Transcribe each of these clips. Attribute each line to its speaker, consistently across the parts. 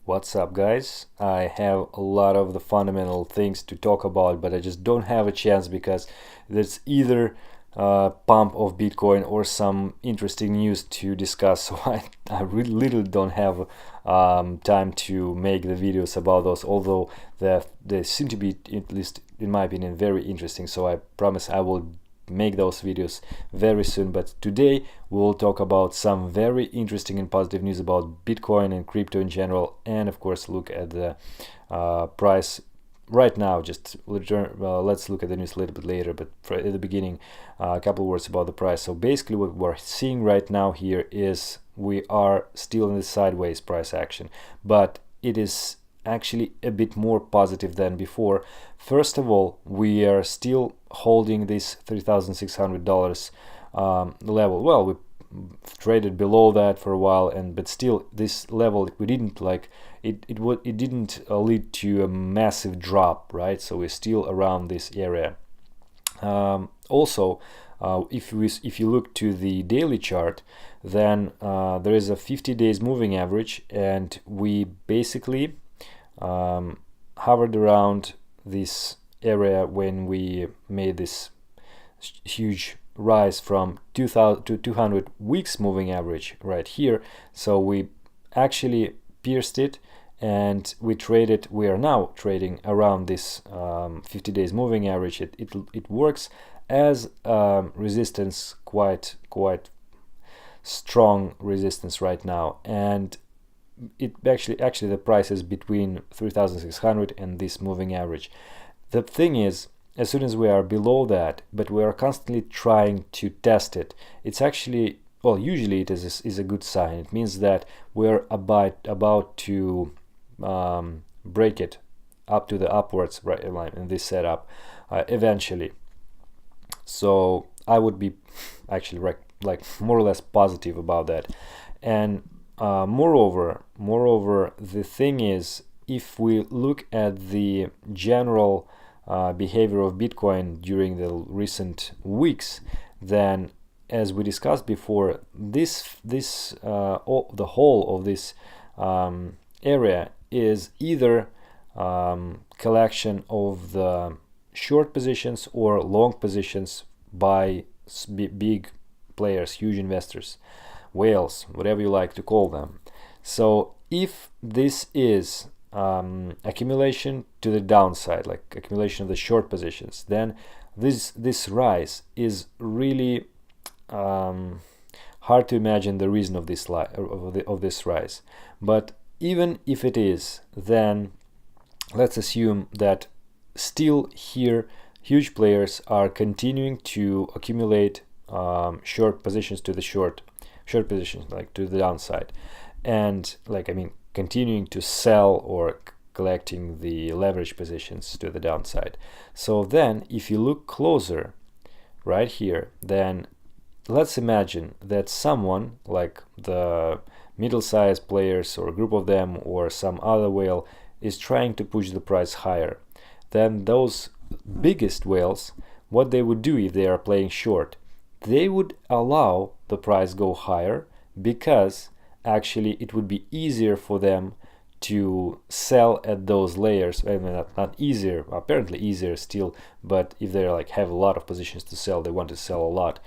Speaker 1: What's up, guys? I have a lot of the fundamental things to talk about, but I just don't have a chance because there's either pump of Bitcoin or some interesting news to discuss. So I really literally don't have time to make the videos about those, although they seem to be, at least in my opinion, very interesting. So I promise I will make those videos very soon. But today we'll talk about some very interesting and positive news about Bitcoin and crypto in general, and of course look at the price right now. Let's look at the news a little bit later, but at the beginning a couple of words about the price. So basically what we're seeing right now here is we are still in the sideways price action, but it is actually a bit more positive than before. First of all, we are still holding this $3,600 level. Well, we traded below that for a while, but still this level we didn't like it didn't lead to a massive drop, right? So we're still around this area. Also, if you look to the daily chart, then there is a 50 days moving average, and we basically hovered around this area when we made this huge rise from 2000 to 200 weeks moving average right here. So we actually pierced it, and we are now trading around this 50 days moving average. It works as resistance, quite strong resistance right now, and it actually the price is between 3,600 and this moving average. The thing is, as soon as we are below that, but we are constantly trying to test it, it's actually, well, usually it is a good sign. It means that we're about to break it up to the upwards right line in this setup eventually. So I would be actually like more or less positive about that. And moreover, the thing is, if we look at the general behavior of Bitcoin during the recent weeks, then as we discussed before, the whole of this area is either collection of the short positions or long positions by big players, huge investors, whales, whatever you like to call them. So if this is accumulation to the downside, like accumulation of the short positions, then this rise is really hard to imagine the reason of this rise. But even if it is, then let's assume that still here huge players are continuing to accumulate short positions to the short positions, like to the downside, and continuing to sell or collecting the leverage positions to the downside. So then if you look closer right here, then let's imagine that someone like the middle-sized players or a group of them or some other whale is trying to push the price higher. Then those biggest whales, what they would do if they are playing short, they would allow the price go higher, because actually it would be easier for them to sell at those layers. I mean, not easier, apparently easier still, but if they have a lot of positions to sell, they want to sell a lot,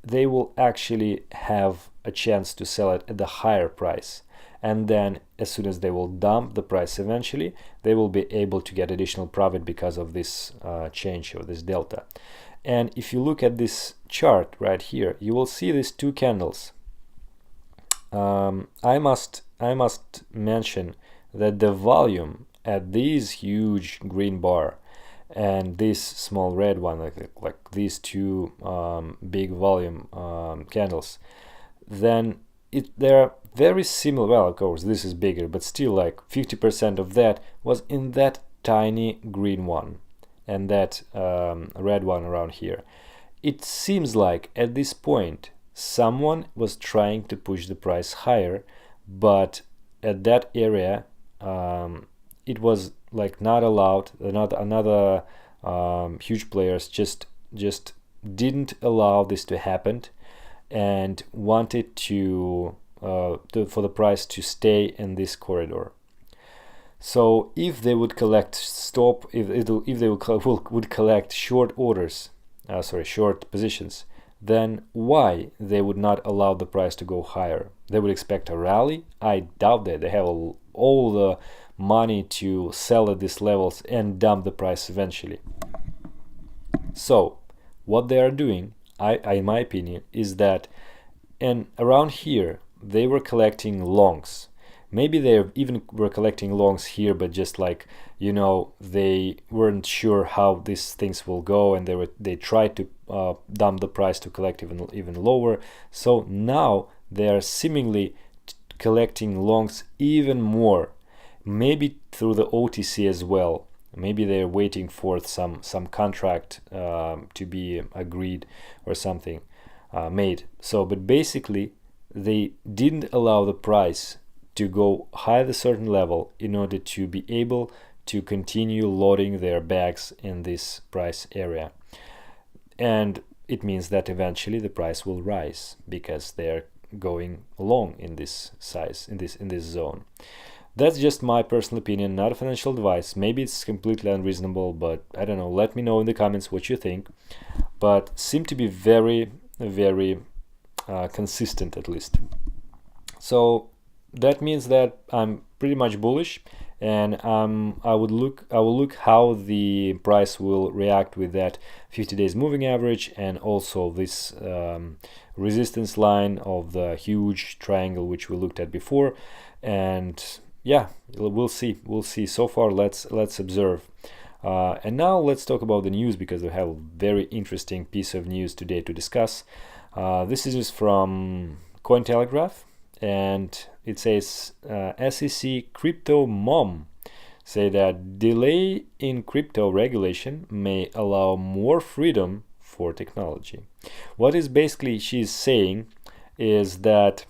Speaker 1: they will actually have a chance to sell it at the higher price. And then as soon as they will dump the price eventually, they will be able to get additional profit because of this change or this delta. And if you look at this chart right here, you will see these two candles. I must mention that the volume at this huge green bar and this small red one, like these two big volume candles, then they're very similar. Well, of course this is bigger, but still, like 50% of that was in that tiny green one and that red one around here. It seems like at this point someone was trying to push the price higher, but at that area it was like not allowed. Another huge players just didn't allow this to happen and wanted to for the price to stay in this corridor. So if they would collect if they would collect short orders, short positions, then why they would not allow the price to go higher? They would expect a rally? I doubt that. They have all the money to sell at these levels and dump the price eventually. So what they are doing, in my opinion, is that, and around here they were collecting longs. Maybe they even were collecting longs here, but just like, they weren't sure how these things will go, and they tried to dump the price to collect even lower. So now they are seemingly collecting longs even more, maybe through the OTC as well. Maybe they're waiting for some contract to be agreed or something made. So, but basically, they didn't allow the price to go high at a certain level in order to be able to continue loading their bags in this price area. And it means that eventually the price will rise because they're going long in this size, in this zone. That's just my personal opinion, not a financial advice. Maybe it's completely unreasonable, but I don't know. Let me know in the comments what you think. But seem to be very, very consistent, at least. So that means that I'm pretty much bullish, and I will look how the price will react with that 50 days moving average, and also this resistance line of the huge triangle which we looked at before. And yeah, we'll see. So far, let's observe. And now let's talk about the news, because we have a very interesting piece of news today to discuss. This is from Cointelegraph, and it says SEC crypto mom say that delay in crypto regulation may allow more freedom for technology. What is basically she's saying is that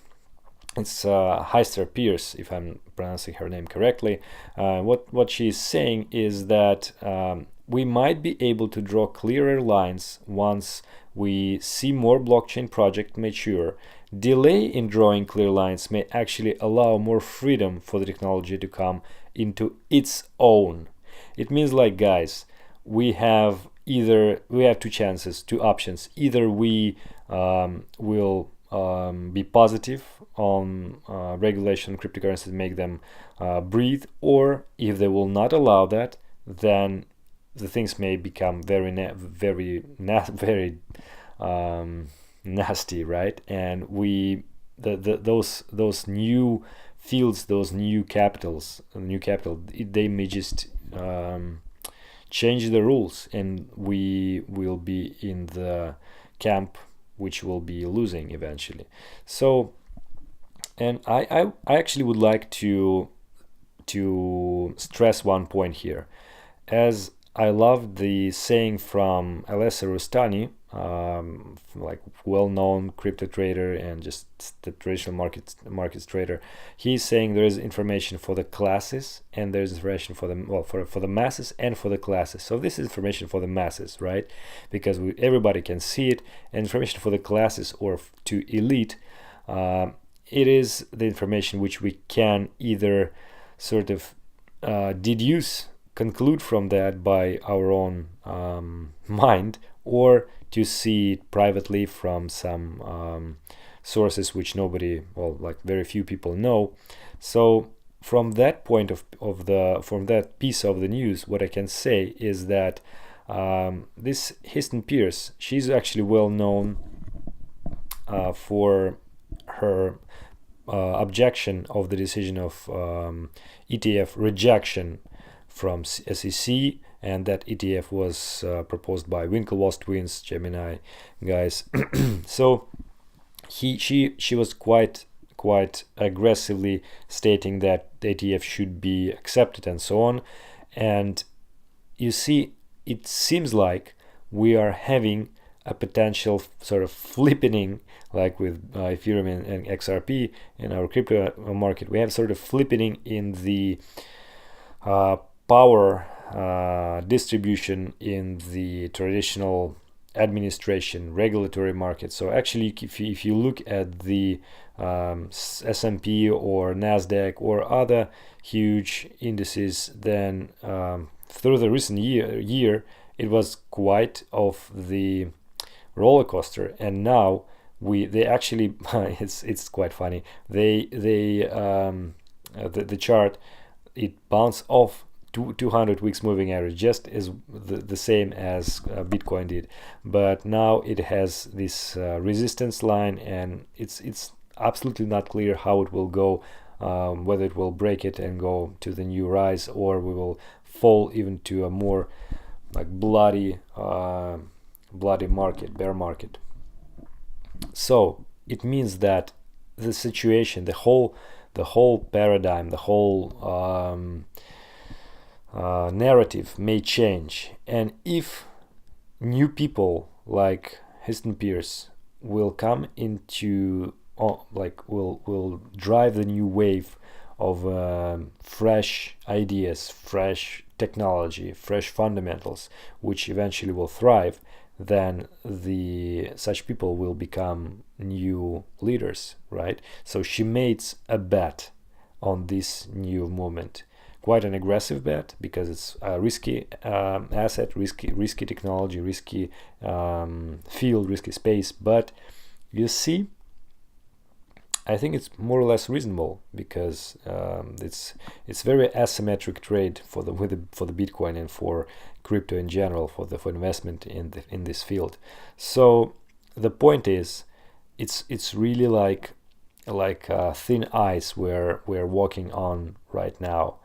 Speaker 1: it's Heister Pierce, if I'm pronouncing her name correctly. What she's saying is that we might be able to draw clearer lines once we see more blockchain projects mature. Delay in drawing clear lines may actually allow more freedom for the technology to come into its own. It means, like, guys, we have two options. Either we will be positive on regulation cryptocurrencies, make them breathe, or if they will not allow that, then the things may become very nasty, right? And those new fields, those new capital, they may just change the rules, and we will be in the camp which will be losing eventually. So, and I actually would like to stress one point here, as I love the saying from Alessa Rustani, like well-known crypto trader and just the traditional markets trader. He's saying there is information for the classes, and there's information for the masses and for the classes. So this is information for the masses, right? Because everybody can see it. And information for the classes, or to elite, it is the information which we can either sort of conclude from that by our own mind, or to see it privately from some sources which very few people know. So from that point from that piece of the news, what I can say is that this Heston Pierce, she's actually well known for her objection of the decision of ETF rejection from SEC, and that ETF was proposed by Winklevoss twins, Gemini guys. So she was quite aggressively stating that the ETF should be accepted and so on. And you see, it seems like we are having a potential sort of flippening, like with Ethereum and XRP in our crypto market. We have sort of flippening in the power distribution in the traditional administration, regulatory market. So actually, if you look at the S&P or Nasdaq or other huge indices, then through the recent year it was quite of the roller coaster, and now they actually it's quite funny. The chart, it bounced off 200 weeks moving average, just as the same as Bitcoin did, but now it has this resistance line, and it's absolutely not clear how it will go, whether it will break it and go to the new rise, or we will fall even to a more like bloody market, bear market. So it means that the situation, the whole paradigm, the whole narrative may change, and if new people like Heston Pierce will come into will drive the new wave of fresh ideas, fresh technology, fresh fundamentals, which eventually will thrive, then such people will become new leaders, right? So she made a bet on this new movement, quite an aggressive bet, because it's a risky asset, risky technology, risky field, risky space. But you see, I think it's more or less reasonable, because it's very asymmetric trade for the Bitcoin and for crypto in general, for investment in this field. So the point is, it's really like thin ice we're walking on right now.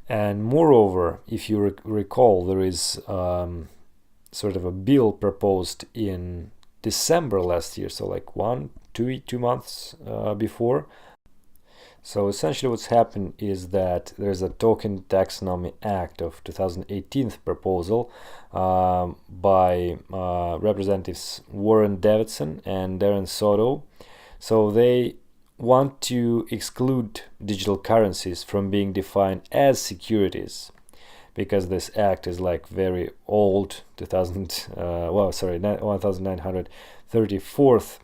Speaker 1: And moreover, if you recall, there is sort of a bill proposed in December last year, so like 2 months before. So essentially what's happened is that there's a Token Taxonomy Act of 2018 proposal by Representatives Warren Davidson and Darren Soto. So they want to exclude digital currencies from being defined as securities, because this act is like very old, 1934th.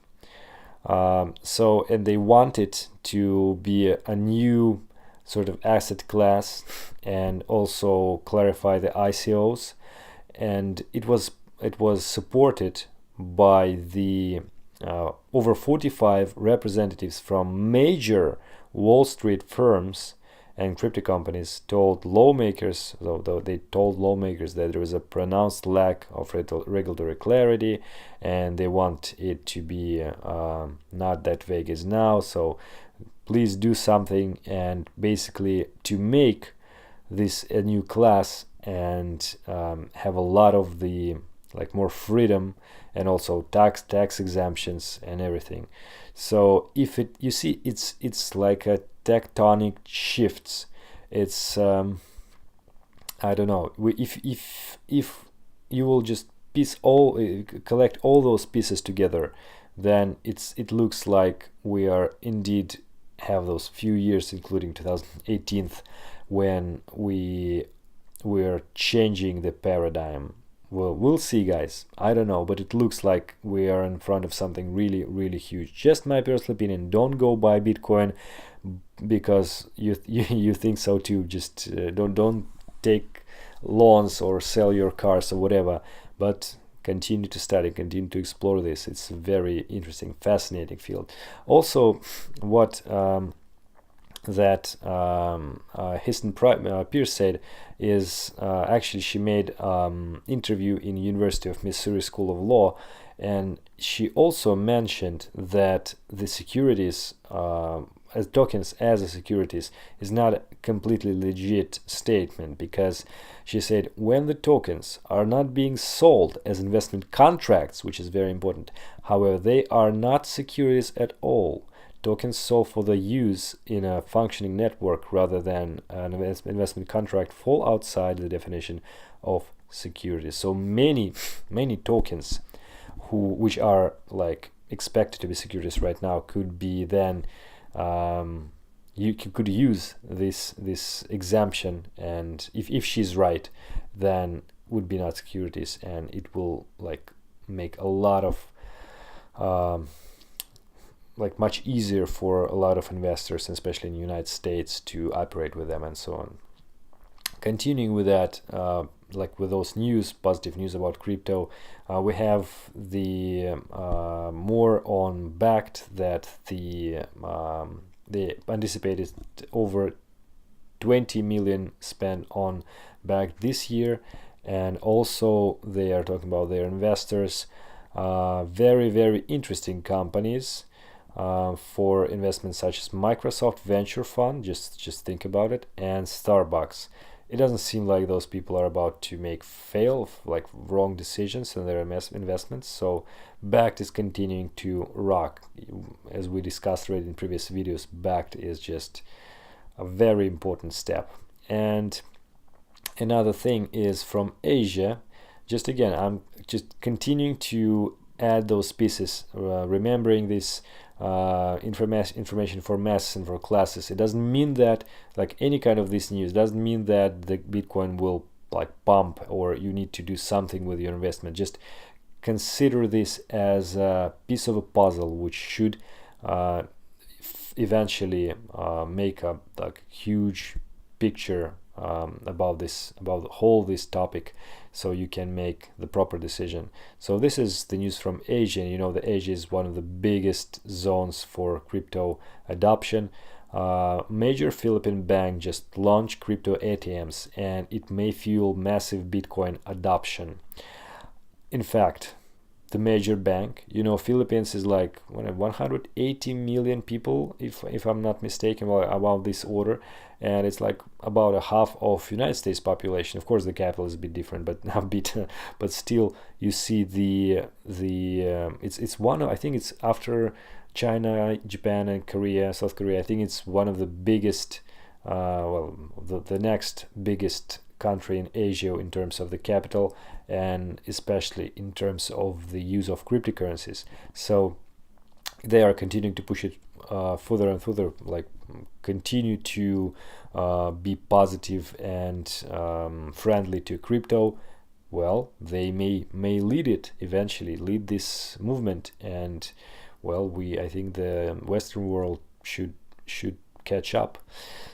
Speaker 1: So, and they want it to be a new sort of asset class, and also clarify the ICOs. And it was supported by the over 45 representatives from major Wall Street firms and crypto companies told lawmakers, though they told lawmakers that there is a pronounced lack of regulatory clarity, and they want it to be not that vague as now. So please do something, and basically to make this a new class, and have a lot of the more freedom, and also tax exemptions and everything. So if you see, it's like a tectonic shifts. It's I don't know, if you will just collect all those pieces together, then it looks like we are indeed have those few years, including 2018, when we are changing the paradigm. Well, we'll see, guys. I don't know, but it looks like we are in front of something really, really huge. Just my personal opinion. Don't go buy Bitcoin because you think so too. Just don't take loans or sell your cars or whatever. But continue to study, continue to explore this. It's a very interesting, fascinating field. Also, what Heston Pierce said is actually she made interview in University of Missouri School of Law, and she also mentioned that the securities as tokens as a securities is not a completely legit statement, because she said when the tokens are not being sold as investment contracts, which is very important, however, they are not securities at all. Tokens sold for the use in a functioning network rather than an investment contract fall outside the definition of securities. So many tokens which are expected to be securities right now could be then you could use this exemption, and if she's right, then would be not securities, and it will make a lot of like much easier for a lot of investors, especially in the United States, to operate with them and so on. Continuing with that, like with those positive news about crypto, we have the more on backed that the anticipated over 20 million spent on backed this year, and also they are talking about their investors, very interesting companies for investments such as Microsoft Venture Fund, just think about it, and Starbucks. It doesn't seem like those people are about to make like wrong decisions in their investments. So backed is continuing to rock. As we discussed already in previous videos, backed is just a very important step. And another thing is from Asia. Just again, I'm just continuing to add those pieces, remembering this information for masses and for classes. It doesn't mean that, like any kind of this news, doesn't mean that the Bitcoin will like pump or you need to do something with your investment. Just consider this as a piece of a puzzle which should eventually make a like huge picture about this topic, so you can make the proper decision. So this is the news from Asia. You know, the Asia is one of the biggest zones for crypto adoption. Major Philippine bank just launched crypto ATMs, and it may fuel massive Bitcoin adoption. In fact, the major bank, you know, Philippines is like 180 million people, if I'm not mistaken, about this order, and it's like about a half of United States population. Of course, the capital is a bit different, but not a bit, but still, you see it's one of, I think it's after China, Japan, and South Korea. I think it's one of the biggest, the next biggest country in Asia in terms of the capital, and especially in terms of the use of cryptocurrencies. So they are continuing to push it further and further, like continue to be positive and friendly to crypto. Well, they may eventually lead this movement, and well, I think the Western world should catch up.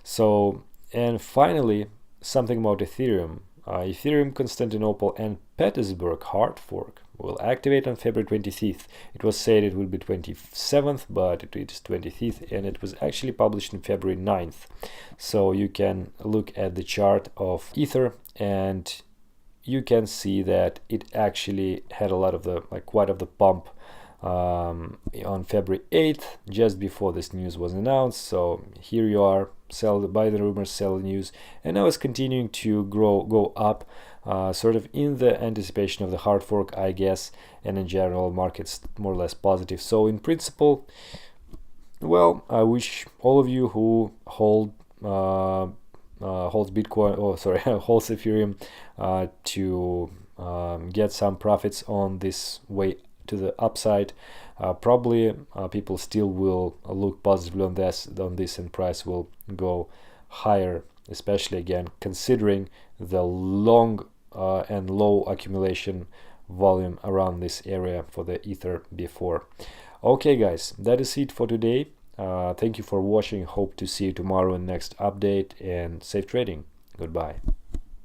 Speaker 1: So, and finally, something about Ethereum. Ethereum Constantinople and Petersburg hard fork will activate on February 25th. It was said it will be 27th, but it is 25th, and it was actually published on February 9th. So you can look at the chart of Ether, and you can see that it actually had a lot of the, like quite of the pump on February 8th, just before this news was announced. So here you are, buy the rumors, sell the news, and now it's continuing to go up, sort of in the anticipation of the hard fork, I guess, and in general markets more or less positive. So in principle, well, I wish all of you who holds Bitcoin, holds Ethereum, to get some profits on this way to the upside. Probably people still will look positively on this, and price will go higher, especially again considering the long and low accumulation volume around this area for the Ether before. Okay guys, that is it for today. Thank you for watching. Hope to see you tomorrow in next update, and safe trading. Goodbye.